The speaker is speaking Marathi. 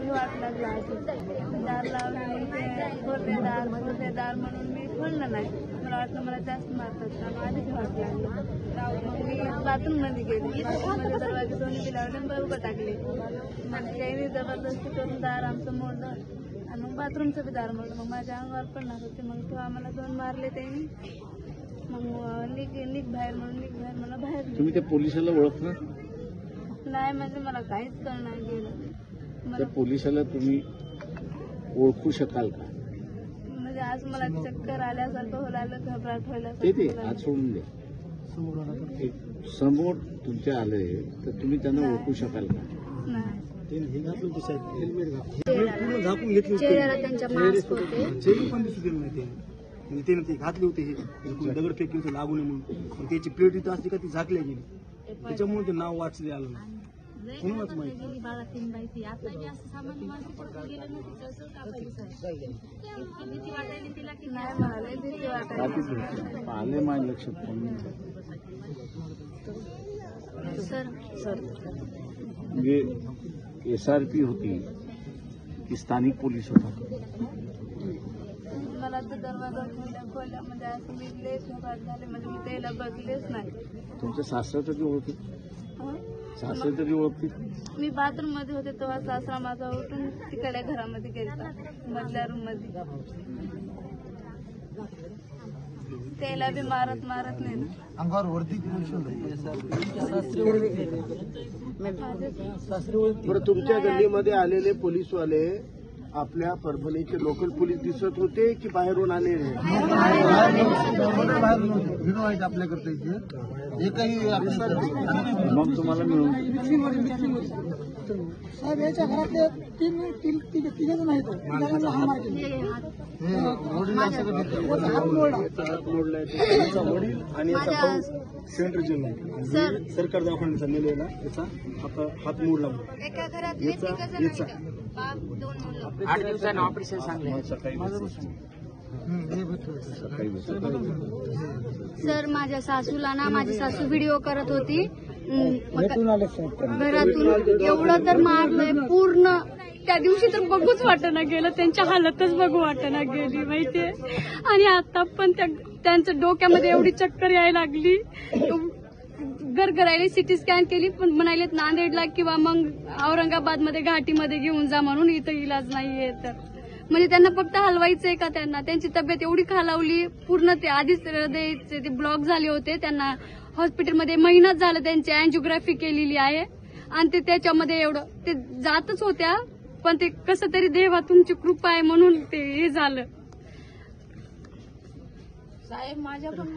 माझी वाट लागला दार लावले खोरतेदार म्हणून मी खोललं नाही. मला वाटलं मला जास्त मारतात का, माझीच वाट लागली. मग मी बाथरूम मध्ये गेले. बाथरूम मध्ये दरवाजे दोन्ही दिल्यावर उभं टाकले. मग काही जबरदस्ती करून दार आमचं मोडलं आणि मग बाथरूमचं बी दार मोडलं. मग माझ्या अंगावर पडणार होते. मग तेव्हा आम्हाला 2 मारले त्यांनी. मग निघ बाहेर मला बाहेर. तुम्ही त्या पोलिसाला ओळखलं नाही? म्हणजे मला काहीच कळणार गेलं. त्या पोलिसाला तुम्ही ओळखू शकाल का? म्हणजे आज मला चक्कर आल्यासारखं होलं, घबराट व्हायला. ते आज सोडून द्या. समोर तुमच्या आले तर तुम्ही त्यांना ओळखू शकाल का? नाही. पूर्ण झाकून घेतली चेहरे पण दिसू दिले नाही म्हणजे त्याने ते घातले होते हे दगडफेक होते लागू नये म्हणून. त्याची प्लेट इथं असते का ती झाकल्या गेली, त्याच्यामुळे ते नाव वाचले आलं नाही. कोणाच माहिती आले माझ्या लक्षात. म्हणजे SRP होती की स्थानिक पोलीस होता? मला तर दरवाजा खोल्यामध्ये असं मी लेच घबराट झाले. म्हणजे मी त्याला बघलेच नाही. तुमच्या सासरा तरी ओळखी? सासरा तरी ओळखी? मी बाथरूम मध्ये होते तेव्हा सासरा माझा उठून तिकडे घरामध्ये गेला, मधल्या रूम मध्ये. त्याला बी मारत नाही ना. अंगावर वरती बरं. तुमच्या गल्लीमध्ये आलेले पोलीसवाले आपल्या परभणीचे लोकल पोलीस दिसत होते की बाहेरून आलेले? आपल्याकडे एकही मग तुम्हाला मिळून साहेब याच्या घरातले तिघे जण आहेत. वडील आणि सेंट्रल जेल सरकार दवाखान्याचा नेलेला याचा हात मोडला. एका घरात 8 दिवसांनी ऑपरेशन सांगले. सर माझ्या सासूला ना, माझी सासू व्हिडिओ करत होती घरातून. एवढं तर मारलंय पूर्ण. त्या दिवशी तर बघूच वाटना गेलं, त्यांच्या हालतच बघू वाटना गेली माहितीये. आणि आता पण त्यांच्या डोक्यामध्ये एवढी चक्कर यायला लागली, गरगरायला. सिटी स्कॅन केली पण म्हणालेत नांदेडला किंवा मग औरंगाबाद मध्ये घाटीमध्ये घेऊन जा म्हणून, इथं इलाज नाहीये. तर म्हणजे त्यांना फक्त हलवायचंय का? त्यांची तब्येत एवढी खालावली पूर्ण. ते आधीच हृदयाचे ते ब्लॉक झाले होते. त्यांना हॉस्पिटलमध्ये महिनाच झालं, त्यांची अँजिओग्राफी केलेली आहे. आणि ते त्याच्यामध्ये एवढं ते जातच होत्या, पण ते कसं तरी देवा तुमची कृपा आहे म्हणून ते हे झालं. साहेब माझ्या पण